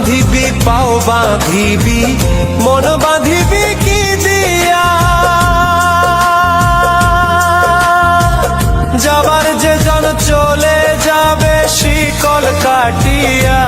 বাঁধিবি পাও বাঁধিবি মন বাঁধিবি কি দিয়া যাবার যে জন চলে যাবে শিকল কাটিয়া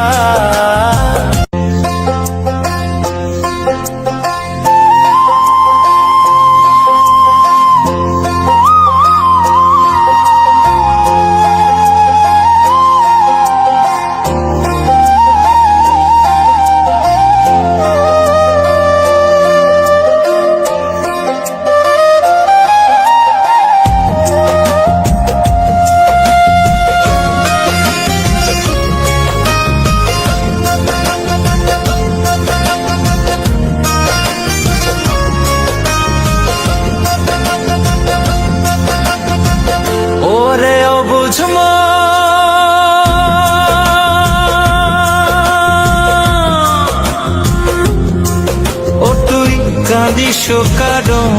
কাঁদিস কারণ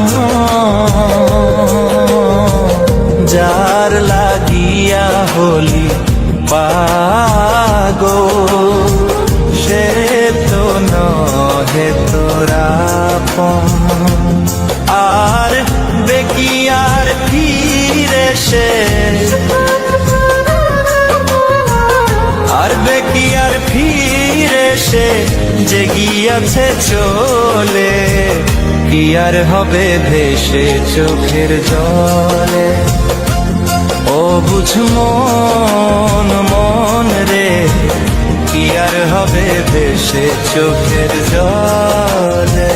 যার লাগিয়া হলি পাগল সে তো নহে তোরা আর বেকিয়ার ফিরে সে আর বেকিয়ার ফিরে সে যে গিয়াছে চলে কি আর হবে ভেসে চোখের জলে ও বুঝ মন মন রে কি আর হবে ভেসে চোখের জলে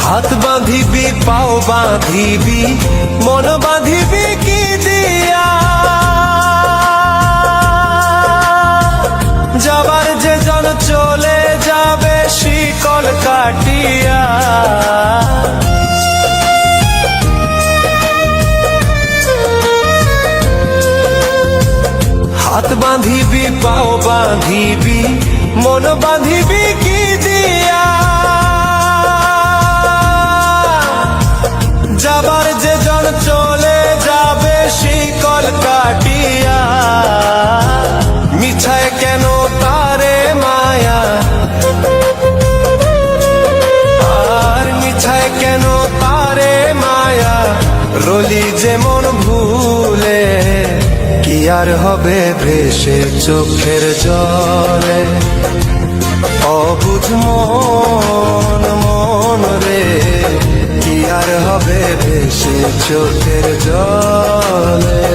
হাত বাঁধিবি পাও বাঁধিবি মন বাঁধিবি কি দিয়া যাবার যে জন চলে যাবে শিকল কাটিয়া হাত বাঁধিবি পাও বাঁধিবি মন বাঁধিবি কি দিয়া যাবার যে জন চলে যাবে শিকল কাটিয়া মিছায় কেন তারে মায়া আর মিছায় কেন তারে মায়া রলি যেমন ভুলে কি আর হবে ভেসে চোখের জলে অবুঝ মন মন রে কি আর হবে ভেসে চোখের জলে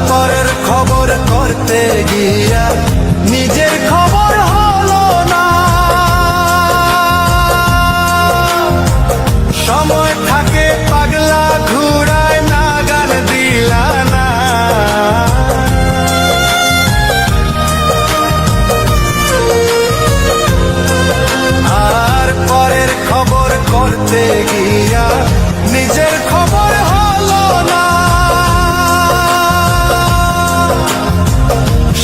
পরের খবর করতে গিয়া নিজের খবর হলো না সময় থাকে পাগলা ঘুরায় নাগাল দিলা না আর পরের খবর করতে গিয়া নিজের খবর হলো না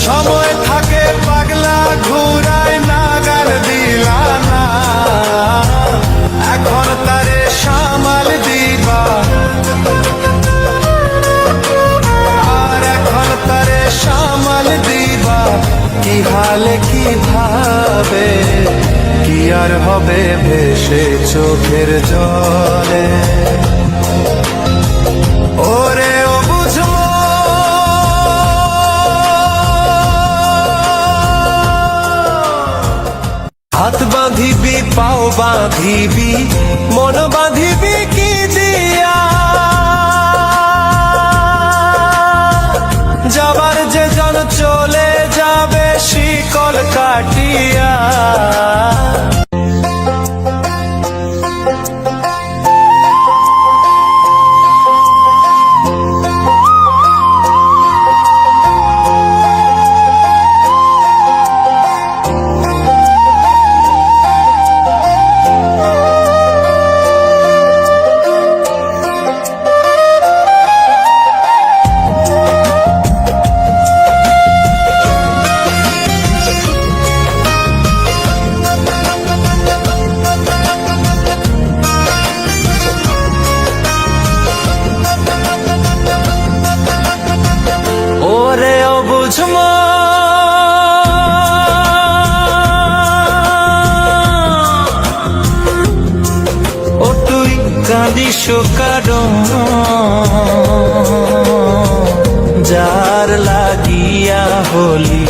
সময় থাকে পাগলা ঘুরায় নাগাল দিলা না এখন তারে সামাল দিবা আর এখন তারে সামাল দিবা কি হালে কি ভাবে কি আর হবে ভেসে চোখের জলে ওরে ও বুঝো হাত বাঁধিবি পাও বাঁধিবি মন বাঁধিবি কি দিয়া কারণ যার লাগিয়া হলি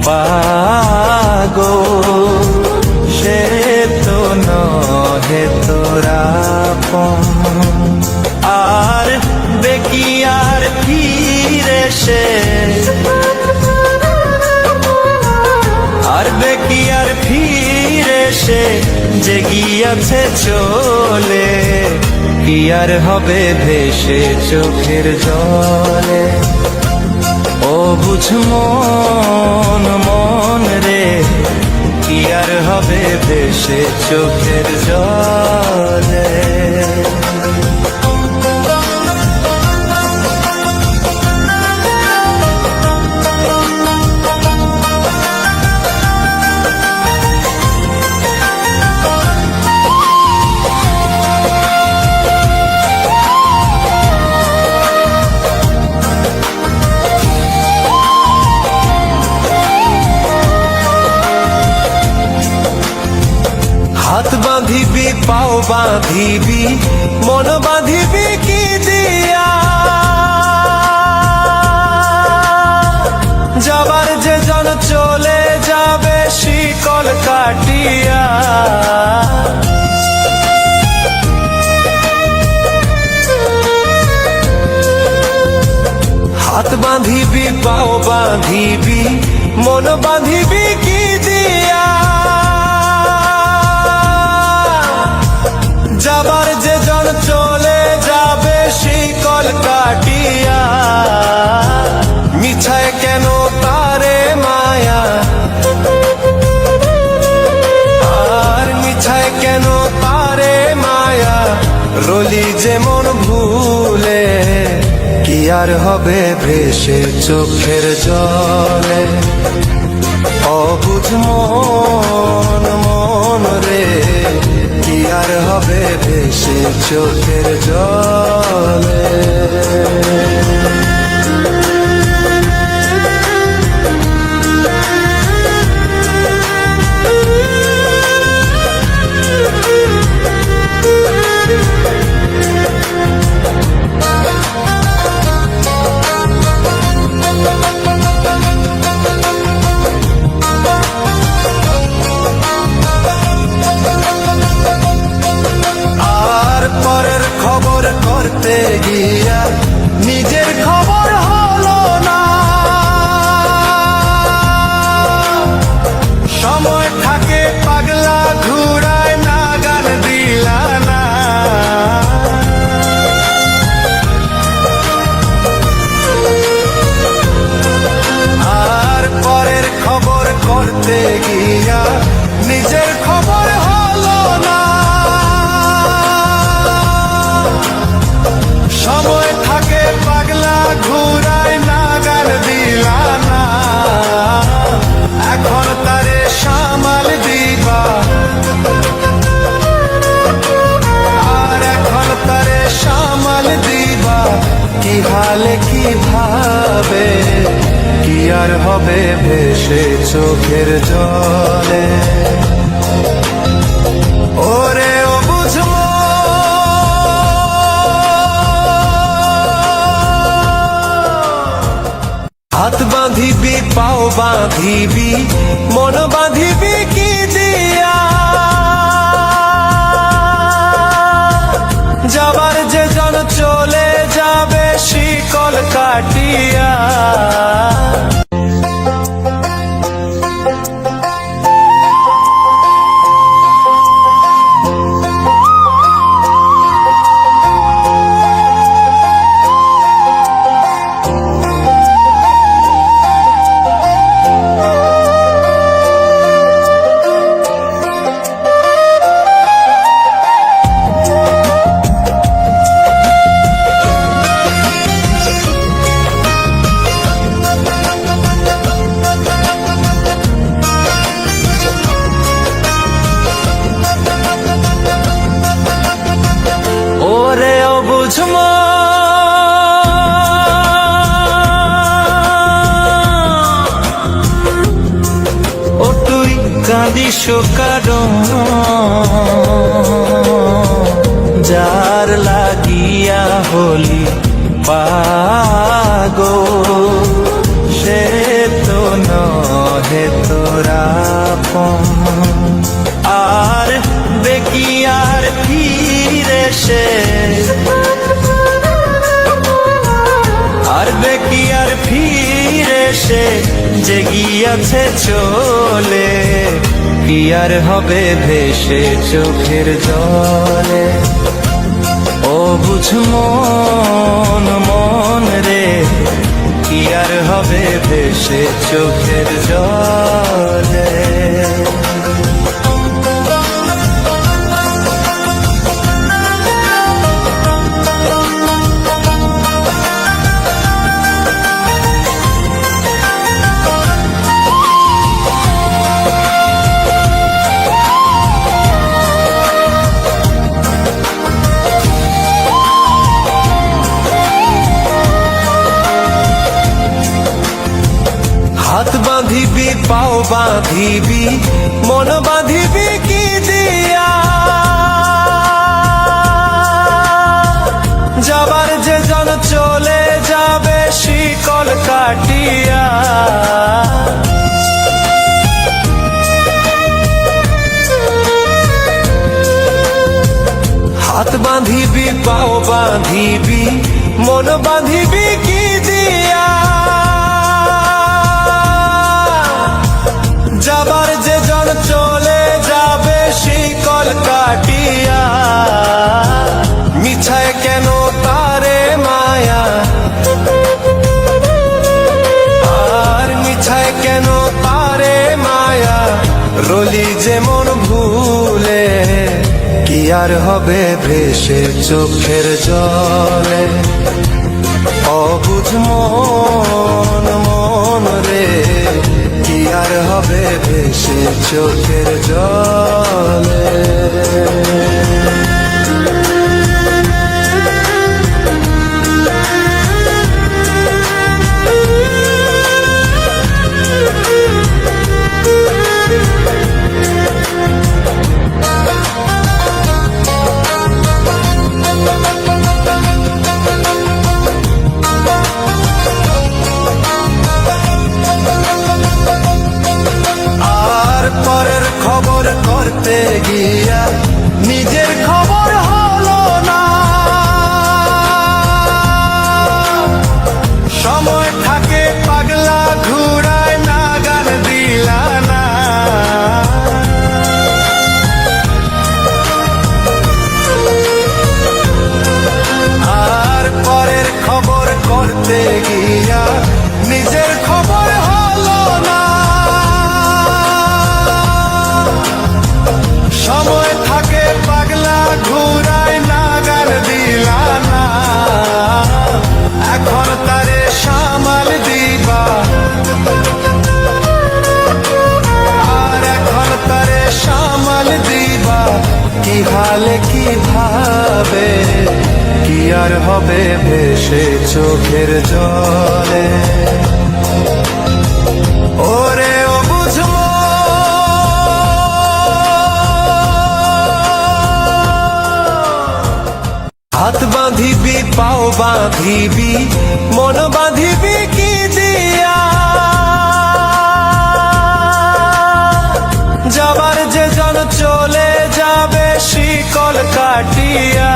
পাগল সে তো নহে তোরা আর দেখি আর ফিরে সে আর দেখি আর ফিরে সে যে গিয়াছে চলে কি আর হবে ভেসে চোখের জলে ও বুঝ মন মন রে কি আর হবে ভেসে চোখের জলে হাত বাঁধিবি পাও বাঁধিবি মন বাঁধিবি কি দিয়া যাবার যে জন চলে যাবে শিকল কাটিয়া হাত বাঁধিবি পাও বাঁধিবি মন বাঁধিবি কি দিয়া যাবার যে জন চলে যাবে শিকল কাটিয়া মিছায় কেন তারে মায়া আর মিছায় কেন তারে মায়া রলি যেমন ভুলে কি আর হবে ভেসে চোখের জলে অবুঝ মন মন রে কি আর হবে ভেসে চোখের জলে পরের খবর করতে গিয়া নিজের খবর হলো না সময় থাকে পাগলা ঘুরায় না গান দিলা না আর পরের খবর করতে গিয়া নিজের খবর হলো না সময় থাকে পাগলা ঘুরায় না গান দিলা না এখন তারে সামাল দিবা আর এখন তারে সামাল দিবা কি হালে কি ভাবে কি আর হবে ভেসে চোখের জলে ওরে ও বুঝবো হাত বাঁধিবি পাও বাঁধিবি মন বাঁধিবি কি দিয়া যাবার যে জন চলে যাবে শিকল কাটিয়া কাঁদিস কারণ যার লাগে হলি পাগল, সে তো নহে তোরা আর দেখি আর ফিরে সে, আর দেখি আর ফিরে সে যে গিয়াছে চলে, কি আর হবে ভেসে চোখের জলে। ও বুঝ মন মন রে, কি আর হবে ভেসে চোখের জলে। হাত বাঁধিবি পাও বাঁধিবি মন বাঁধিবি কি দিয়া, যাবার যে জন চলে যাবে শিকল কাটিয়া। হাত বাঁধিবি পাও বাঁধিবি মন বাঁধিবি কি দিয়া, যাবার যে জন চলে যাবে শিকল কাটিয়া। মিছায় কেন তারে মায়া, আর মিছায় কেন তারে মায়া, রলি যেমন ভুলে, কি আর হবে ভেসে চোখের জলে। অবুঝ মন মন রে, কি আর হবে ভেসে চোখের জলে। পরের খবর করতে গিয়া নিজের খবর হলো না, সময় থাকে পাগলা ঘুরায় না গান দিলা না। আর পরের খবর করতে গিয়া নিজের খবর হলো না, সময় থাকে পাগলা ঘুরায় না গান দিলা না। এখন তারে সামাল দিবা, আর এখন তারে সামাল দিবা কি হালে কি ভাবে, কি আর হবে ভেসে চোখের জলে। ওরে ও বুঝবো হাত বাঁধিবি পাও বাঁধিবি মন বাঁধিবি কি দিয়া, যাবার যে জন চলে যাবে শিকল কাটিয়া।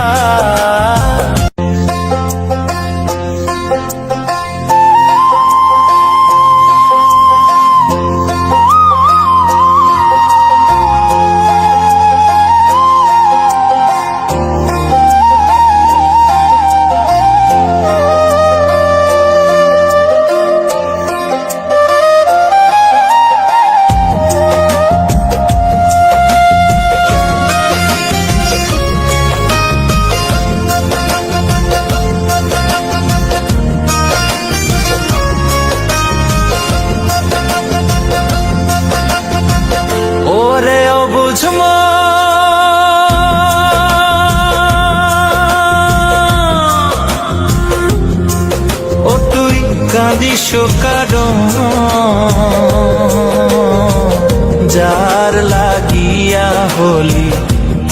কাঁদিস কারণ যার লাগিয়া হলি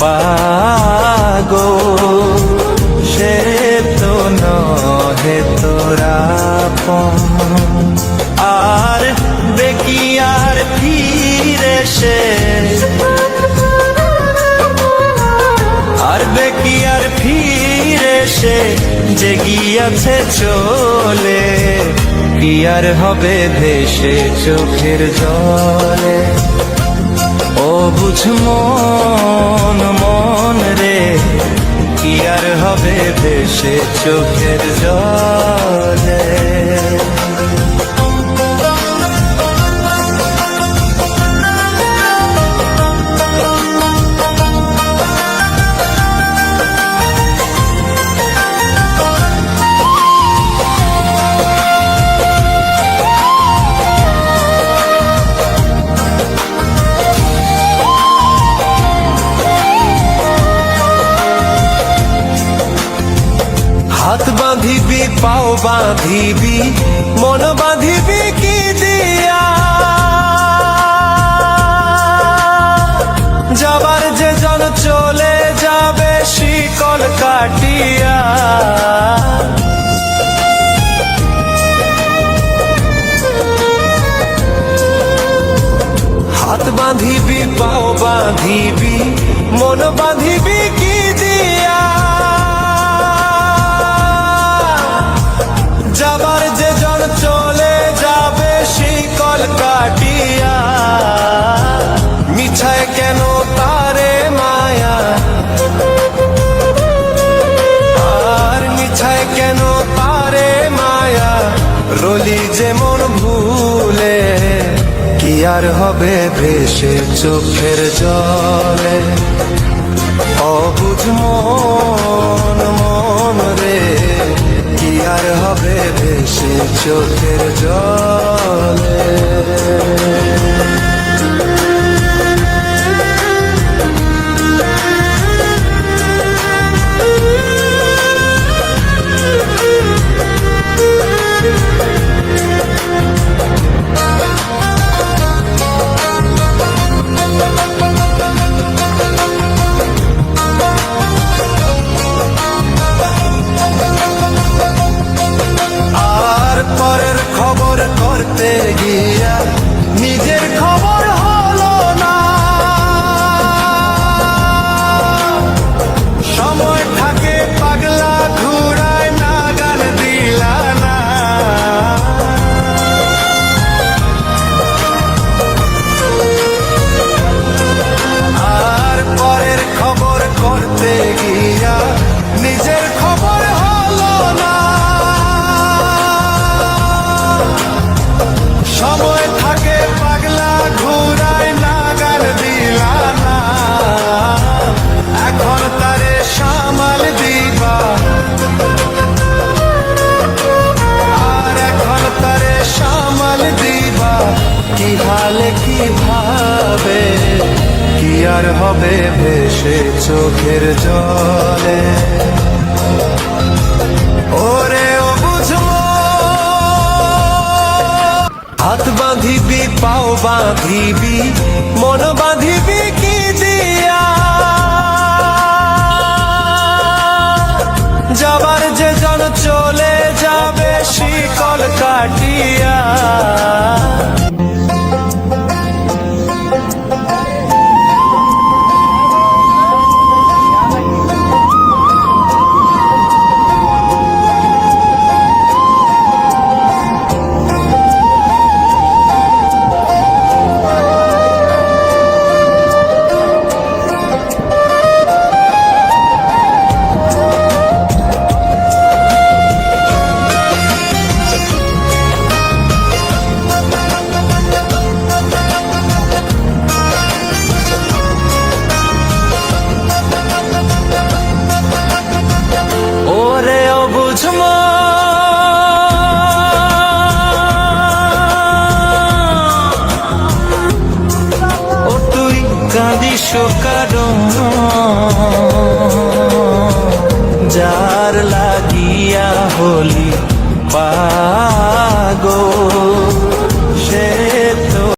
পাগল, সে তো আপন। আর বেকি আর ফিরে সে, আর বেকি আর ফিরে সে যে গিয়াছে চলে, কি আর হবে ভেসে চোখের জলে। ও বুঝ মন মন রে, কি আর হবে ভেসে চোখের জলে। হাত বাঁধিবি পাও বাঁধিবি মন বাঁধিবি কি দিয়া, যাবার যে জন চলে যাবে শিকল কাটিয়া। হাত বাঁধিবি পাও বাঁধিবি মন বাঁধিবি কি দিয়া, যাবার যে জন চলে যাবে শিকল কাটিয়া। মিছায় কেন তারে মায়া, আর মিছায় কেন তারে মায়া, রলি যে মন ভুলে, কি আর হবে ভেসে চোখের জলে। অবুঝ মন মন রে, কি আর হবে ভেসে চোখের জলে। পরের খবর করতে গিয়া নিজের খবর হলো না, সময় থাকে পাগলা ঘুরায় নাগাল দিলা না। আর পরের খবর করতে গিয়া নিজের খবর হলো না, সময় থাকে পাগলা ঘুরায় নাগাল দিলা না। এখন তারে সামাল দিবা, আর এখন তারে সামাল দিবা কি হালে কি ভাবে, কি আর হবে ভেসে চোখের জলে। ওরে ও বুঝবো, হাত বাঁধিবি পাও বাঁধিবি মন বাঁধিবি কি দিয়া, যাবার যে জন চলে যাবে শিকল কাটিয়া। কারণ যার লাগিয়া হলি পা